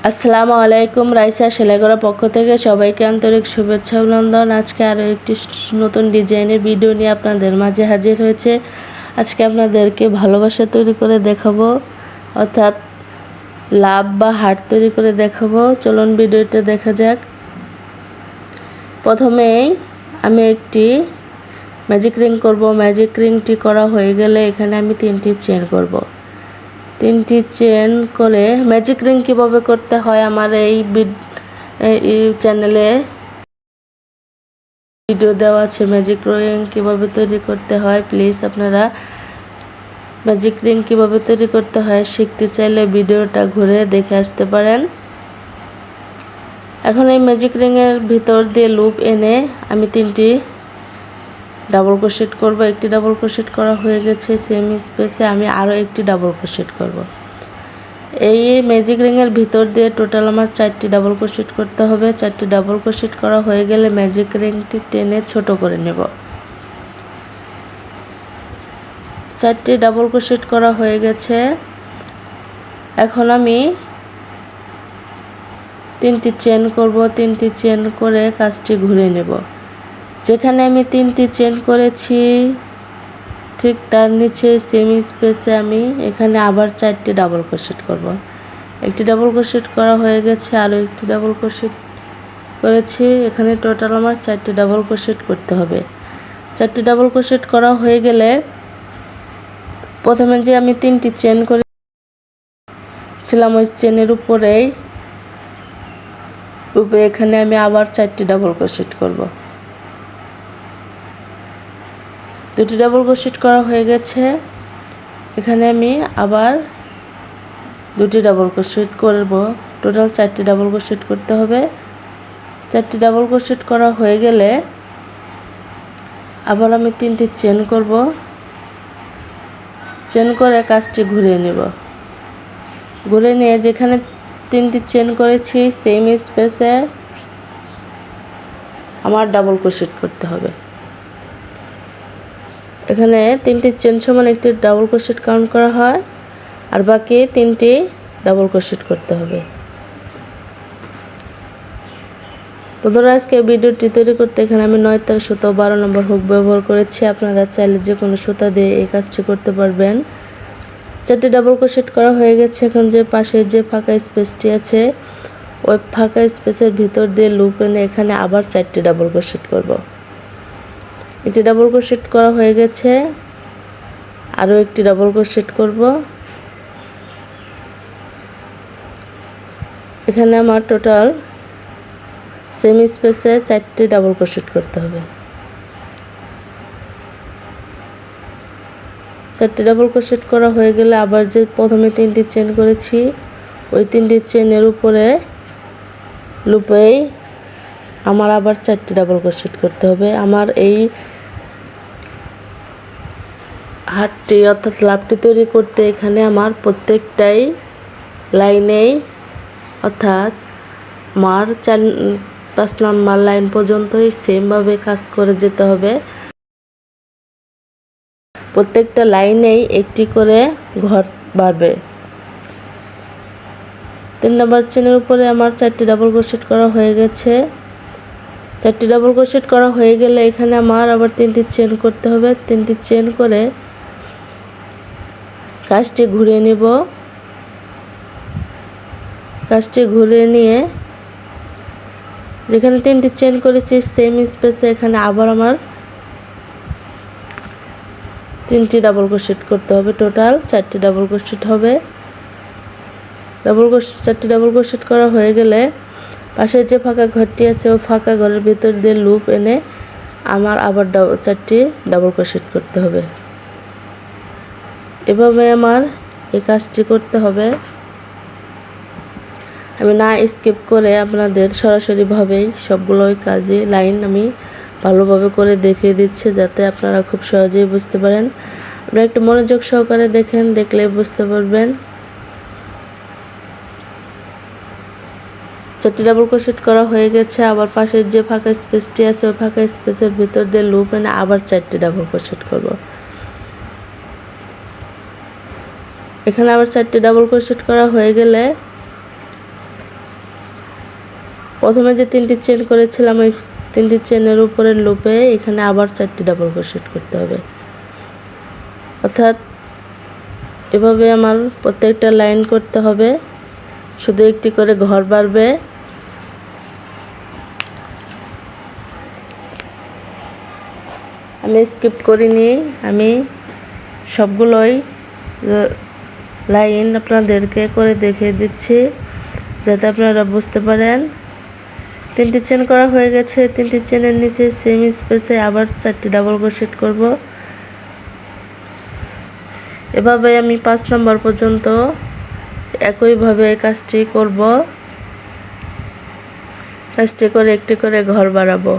আসসালামু আলাইকুম। রাইসা সেলাইগড়ার পক্ষ থেকে সবাইকে আন্তরিক শুভেচ্ছা অভিনন্দন। আজকে আরও একটি নতুন ডিজাইনের ভিডিও নিয়ে আপনাদের মাঝে হাজির হয়েছে। আজকে আপনাদেরকে ভালোবাসা তৈরি করে দেখাবো, অর্থাৎ লাভ বা হার্ট তৈরি করে দেখাবো। চলুন ভিডিওটা দেখা যাক। প্রথমেই আমি একটি ম্যাজিক রিং করব। ম্যাজিক রিংটি করা হয়ে গেলে এখানে আমি 3টি চেন করব। 3টি চেন করে ম্যাজিক রিং কীভাবে করতে হয় আমার এই চ্যানেলে ভিডিও দেওয়া আছে। ম্যাজিক রিং কীভাবে তৈরি করতে হয়, প্লিজ আপনারা ম্যাজিক রিং কীভাবে তৈরি করতে হয় শিখতে চাইলে ভিডিওটা ঘুরে দেখে আসতে পারেন। এখন এই ম্যাজিক রিংয়ের ভিতর দিয়ে লুপ এনে আমি 3টি ডাবল ক্রোশেট করব। একটি ডাবল ক্রোশেট করা হয়ে গেছে। সেম স্পেসে আমি আরও একটি ডাবল ক্রোশেট করব। এই ম্যাজিক রিংয়ের ভিতর দিয়ে টোটাল আমার 4টি ডাবল ক্রোশেট করতে হবে। 4টি ডাবল ক্রোশেট করা হয়ে গেলে ম্যাজিক রিংটি টেনে ছোট করে নেব। 4টি ডাবল ক্রোশেট করা হয়ে গেছে। এখন আমি 3টি চেন করব। 3টি চেন করে কাজটি ঘুরে নেব। যেখানে আমি 3টি চেন করেছি ঠিক তার নিচে সেম স্পেসে আমি এখানে আবার 4টি ডাবল ক্রোশেট করব। একটি ডাবল ক্রোশেট করা হয়ে গেছে, আরও একটি ডাবল ক্রোশেট করেছি। এখানে টোটাল আমার 4টি ডাবল ক্রোশেট করতে হবে। 4টি ডাবল ক্রোশেট করা হয়ে গেলে প্রথমে যে আমি 3টি চেন করেছিলাম ওই চেনের উপরেই এখানে আমি আবার 4টি ডাবল ক্রোশেট করব। 2টি ডাবল ক্রোশেট করা হয়ে গেছে। এখানে আমি আবার 2টি ডাবল ক্রোশেট করব। টোটাল 4টি ডাবল ক্রোশেট করতে হবে। 4টি ডাবল ক্রোশেট করা হয়ে গেলে আবার আমি 3টি চেন করব। চেন করে কাজটি ঘুরিয়ে নেব। ঘুরে নিয়ে যেখানে 3টি চেন করেছি সেম স্পেসে আমার ডাবল ক্রোশেট করতে হবে। এখানে 3টি চেন সমান একটি ডাবল ক্রোশেট কাউন্ট করা হয়, আর বাকি 3টি ডাবল ক্রোশেট করতে হবে। বন্ধুরা, আজকে ভিডিওটি তৈরি করতে এখানে আমি 9 তার সুতো 12 নম্বর হুক ব্যবহার করেছি। আপনারা চাইলে যে কোনো সুতা দিয়ে এই কাজটি করতে পারবেন। 4টি ডাবল ক্রোশেট করা হয়ে গেছে। এখন যে পাশে যে ফাঁকা স্পেসটি আছে ওই ফাঁকা স্পেসের ভিতর দিয়ে লুপ এনে এখানে আবার 4টি ডাবল ক্রোশেট করব। একটি ডাবল ক্রোশেট করা হয়ে গেছে, আরও একটি ডাবল ক্রোশেট করব। এখানে আমার টোটাল সেম স্পেসে 4টি ডাবল ক্রোশেট করতে হবে। 4টি ডাবল ক্রোশেট করা হয়ে গেলে আবার যে প্রথমে 3টি চেন করেছি ওই 3টি চেনের উপরে লুপেই আমার আবার 4টি ডাবল ক্রোশেট করতে হবে। আমার এই হাতটি অর্থাৎ লাভটি তৈরি করতে এখানে আমার প্রত্যেকটাই লাইনেই অর্থাৎ আমার 4-5 নাম্বার লাইন পর্যন্তই সেমভাবে কাজ করে যেতে হবে। প্রত্যেকটা লাইনেই একটি করে ঘর বাড়বে। 3 নাম্বার চেনের উপরে আমার 4টি ডাবল ক্রোশেট করা হয়ে গেছে। 4টি ডাবল ক্রোশেট করা হয়ে গেলে এখানে আমার আবার 3টি চেন করতে হবে। 3টি চেন করে কাজটি ঘুরিয়ে নেব। কাজটি ঘুরিয়ে নিয়ে যেখানে 3টি চেন করেছি সেম স্পেসে এখানে আবার আমার 3টি ডাবল ক্রোশেট করতে হবে। টোটাল 4টি ডাবল ক্রোশেট হবে। 4টি ডাবল ক্রোশেট করা হয়ে গেলে পাশে যে ফাঁকা ঘরটি আছে ওই ফাঁকা ঘরের ভিতর দিয়ে লুপ এনে আমার আবার 4টি ডাবল ক্রোশেট করতে হবে। এভাবে আমার এই কাজটি করতে হবে। আমি না স্কিপ করে আপনাদের সরাসরিভাবেই সবগুলোই কাজে লাইন আমি ভালোভাবে করে দেখিয়ে দিচ্ছি যাতে আপনারা খুব সহজেই বুঝতে পারেন। আপনারা একটু মনোযোগ সহকারে দেখেন, দেখলে বুঝতে পারবেন। 4টি ডাবল ক্রোশেট করা হয়ে গেছে। আবার পাশের যে ফাঁকা স্পেসটি আছে ওই ফাঁকা স্পেসের ভিতর দিয়ে লুপ এনে আবার 4টি ডাবল ক্রোশেট করব। এখানে আবার 4টি ডাবল ক্রোশেট করা হয়ে গেলে প্রথমে যে 3টি চেন করেছিলাম ওই 3টি চেনের উপরের লুপে এখানে আবার 4টি ডাবল ক্রোশেট করতে হবে। অর্থাৎ এভাবে আমার প্রত্যেকটা লাইন করতে হবে, শুধু একটি করে ঘর বাড়বে। আমি স্কিপ করিনি, আমি সবগুলোই লাইন আপনাদেরকে করে দেখিয়ে দিচ্ছি যাতে আপনারা বুঝতে পারেন। 3টি চেন করা হয়ে গেছে, 3টি চেনের নিচে সেম স্পেসে আবার 4টি ডাবল ক্রোশেট করব। এভাবে আমি 5 নম্বর পর্যন্ত একইভাবে কাজটি করব। কাজটি করে একটি করে ঘর বাড়াবো।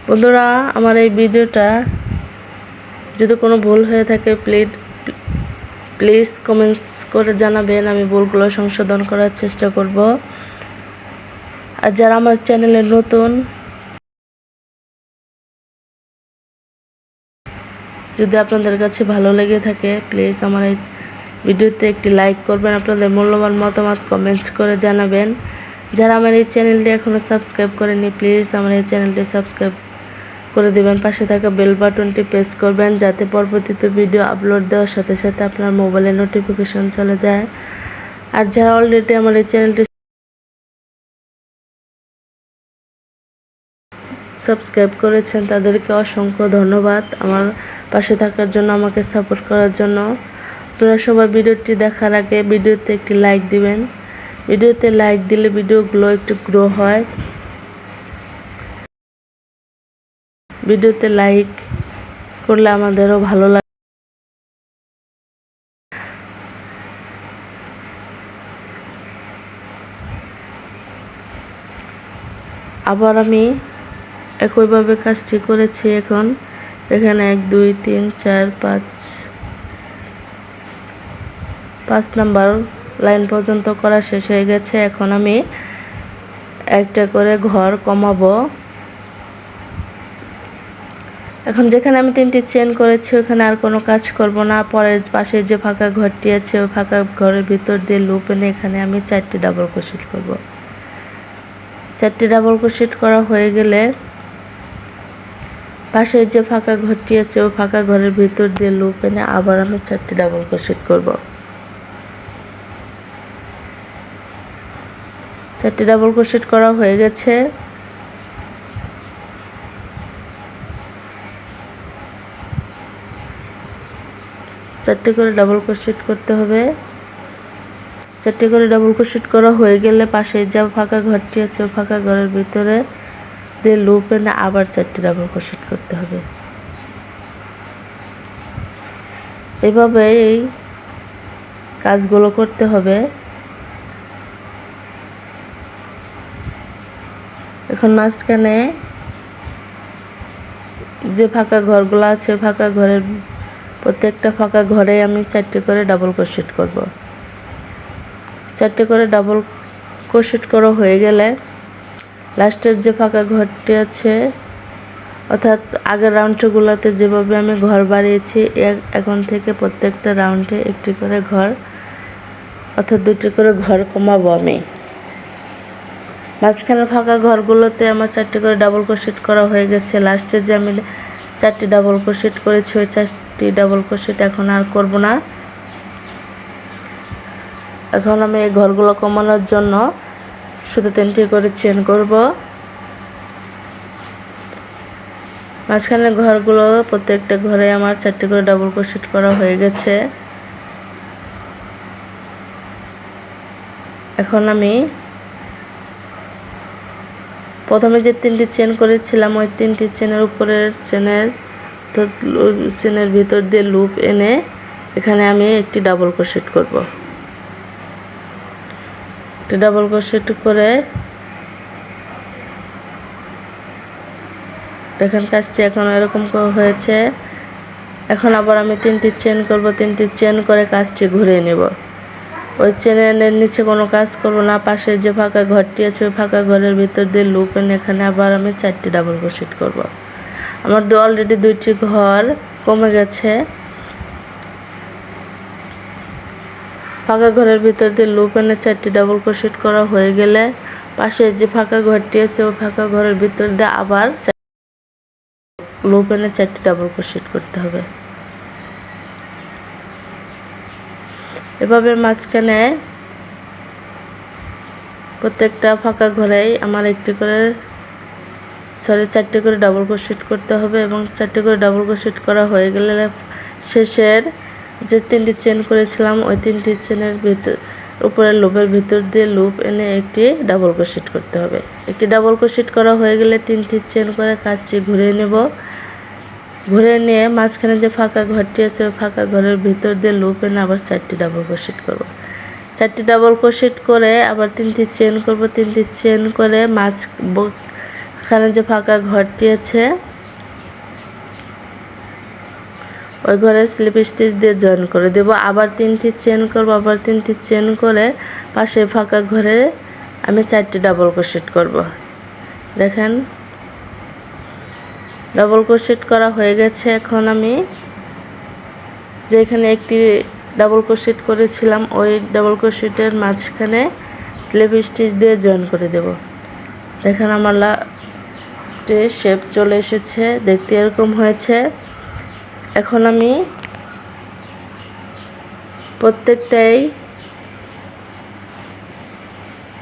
বন্ধুরা, আমার এই ভিডিওটা যদি কোনো ভুল হয়ে থাকে প্লিজ কমেন্টস করে জানাবেন, আমি ভুলগুলো সংশোধন করার চেষ্টা করব। আর যারা আমার চ্যানেলে নতুন, যদি আপনাদের কাছে ভালো লেগে থাকে প্লিজ আমার এই ভিডিওতে একটি লাইক করবেন, আপনাদের মূল্যবান মতামত কমেন্টস করে জানাবেন। যারা আমার এই চ্যানেলটি এখনও সাবস্ক্রাইব করেনি প্লিজ আমার এই চ্যানেলটি সাবস্ক্রাইব করে দেবেন। পাশে থাকা বেল বাটনটি প্রেস করবেন যাতে পরবর্তীতে ভিডিও আপলোড দেওয়ার সাথে সাথে আপনার মোবাইলে নোটিফিকেশন চলে যায়। আর যারা অলরেডি আমার এই চ্যানেলটি সাবস্ক্রাইব করেছেন তাদেরকে অসংখ্য ধন্যবাদ আমার পাশে থাকার জন্য, আমাকে সাপোর্ট করার জন্য। আপনারা সবাই ভিডিওটি দেখার আগে ভিডিওতে একটি লাইক দিবেন। ভিডিওতে লাইক দিলে ভিডিওগুলো একটু গ্রো হয়। ভিডিওতে লাইক করলে আমাদেরও ভালো লাগে। আবার আমি একইভাবে কাজটি করেছি। এখন এখানে 1 2 3 4 5 নাম্বার লাইন পর্যন্ত করা শেষ হয়ে গেছে। এখন আমি একটা করে ঘর কমাবো। এখন যেখানে আমি 3টি চেন করেছি ওখানে আর কোনো কাজ করব না। পরের পাশে যে ফাঁকা ঘরটি আছে ওই ফাঁকা ঘরের ভিতর দিয়ে লুপ এনে এখানে আমি 4টি ডাবল ক্রোশেট করব। 4টি ডাবল ক্রোশেট করা হয়ে গেলে পাশে যে ফাঁকা ঘরটি আছে ওই ফাঁকা ঘরের ভিতর দিয়ে লুপ এনে আবার আমি 4টি ডাবল ক্রোশেট করব। 4টি ডাবল ক্রোশেট করা হয়ে গেছে। চারটি করে ডাবল ক্রোশেট করতে হবে। 4টি করে ডাবল ক্রোশেট করা হয়ে গেলে পাশে যে ফাঁকা ঘরটি আছে ওই ফাঁকা ঘরের ভিতরে দিয়ে লুপ এনে আবার 4টি ডাবল ক্রোশেট করতে হবে। এভাবে এই কাজগুলো করতে হবে। এখন মাঝখানে যে ফাঁকা ঘরগুলো আছে ফাঁকা ঘরের প্রত্যেকটা ফাঁকা ঘরে আমি 4টি করে ডাবল ক্রোশেট করব। 4টি করে ডাবল ক্রোশেট করা হয়ে গেলে লাস্টের যে ফাঁকা ঘরটি আছে অর্থাৎ আগের রাউন্ডগুলোতে যেভাবে আমি ঘর বাড়িয়েছি এখন থেকে প্রত্যেকটা রাউন্ডে একটি করে ঘর অর্থাৎ 2টি করে ঘর কমাবো আমি। মাঝখানে ফাঁকা ঘরগুলোতে আমার 4টি করে ডাবল ক্রোশেট করা হয়ে গেছে। লাস্টে যে আমি 4টি ডাবল ক্রোশেট করেছি ওই 4টি ডাবল ক্রোশেট এখন আর করব না। এখন আমি এই ঘরগুলো কমানোর জন্য শুধু 3টি করে চেন করব। মাঝখানে ঘরগুলো প্রত্যেকটা ঘরে আমার 4টি করে ডাবল ক্রোশেট করা হয়ে গেছে। এখন আমি প্রথমে যে 3টি চেন করেছিলাম ওই 3টি চেনের উপরের চেনের ভিতর দিয়ে লুপ এনে এখানে আমি একটি ডাবল ক্রোশেট করব। একটি ডাবল ক্রোশেট করে দেখেন কাজটি এখন এরকম হয়েছে। এখন আবার আমি 3টি চেন করব। 3টি চেন করে কাজটি ঘুরিয়ে নেব। ওই চেনের নিচে কোনো কাজ করব না। পাশে যে ফাঁকা ঘরটি আছে ওই ফাঁকা ঘরের ভিতর দিয়ে লুপ এনে এখানে আবার আমি 4টি ডাবল ক্রোশেট করব। আমার অলরেডি 2টি ঘর কমে গেছে। ফাঁকা ঘরের ভিতর দিয়ে লুপ এনে 4টি ডাবল ক্রোশেট করা হয়ে গেলে পাশে যে ফাঁকা ঘরটি আছে ওই ফাঁকা ঘরের ভিতর দিয়ে আবার লুপ এনে 4টি ডাবল ক্রোশেট করতে হবে। এভাবে মাঝখানে প্রত্যেকটা ফাঁকা ঘরেই আমার 4টি করে ডাবল ক্রোশেট করতে হবে এবং 4টি করে ডাবল ক্রোশেট করা হয়ে গেলে শেষের যে 3টি চেন করেছিলাম ওই 3টি চেনের ভিতর উপরের লুপের ভিতর দিয়ে লুপ এনে একটি ডাবল ক্রোশেট করতে হবে। একটি ডাবল ক্রোশেট করা হয়ে গেলে 3টি চেন করে কাজটি ঘুরিয়ে নেব। ঘুরে নিয়ে মাঝখানে যে ফাঁকা ঘরটি আছে ওই ফাঁকা ঘরের ভিতর দিয়ে লুপ এনে আবার 4টি ডাবল ক্রোশেট করব। 4টি ডাবল ক্রোশেট করে আবার 3টি চেন করব। 3টি চেন করে মাঝখানে যে ফাঁকা ঘরটি আছে ওই ঘরে স্লিপ স্টিচ দিয়ে জয়েন করে দেব। আবার 3টি চেন করব। আবার 3টি চেন করে পাশে ফাঁকা ঘরে আমি 4টি ডাবল ক্রোশেট করব। দেখেন ডাবল ক্রোশেট করা হয়ে গেছে। এখন আমি যেখানে একটি ডাবল ক্রোশেট করেছিলাম ওই ডাবল ক্রোশেটের মাঝখানে স্লিপ স্টিচ দিয়ে জয়েন করে দেব। দেখেন আমার শেপ চলে এসেছে, দেখতে এরকম হয়েছে। এখন আমি প্রত্যেকটাই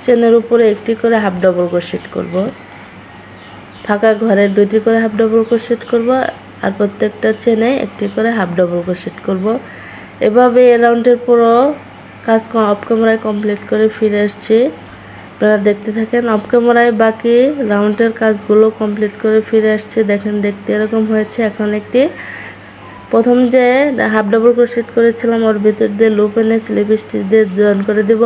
চেনের উপরে একটি করে হাফ ডাবল ক্রোশেট করব। ফাঁকা ঘরে 2টি করে হাফ ডাবল ক্রোশেট করব আর প্রত্যেকটা চেনে একটি করে হাফ ডাবল ক্রোশেট করব। এভাবে এই রাউন্ডের পুরো কাজ অফ ক্যামেরায় কমপ্লিট করে ফিরে আসছি। আপনারা দেখতে থাকেন। অফ ক্যামেরায় বাকি রাউন্ডের কাজগুলো কমপ্লিট করে ফিরে আসছে। দেখেন দেখতে এরকম হয়েছে। এখন একটি প্রথম যে হাফ ডাবল ক্রোশেট করেছিলাম ওর ভিতর দিয়ে লুপ এনে স্লিপ স্টিচ দিয়ে জয়েন করে দেব।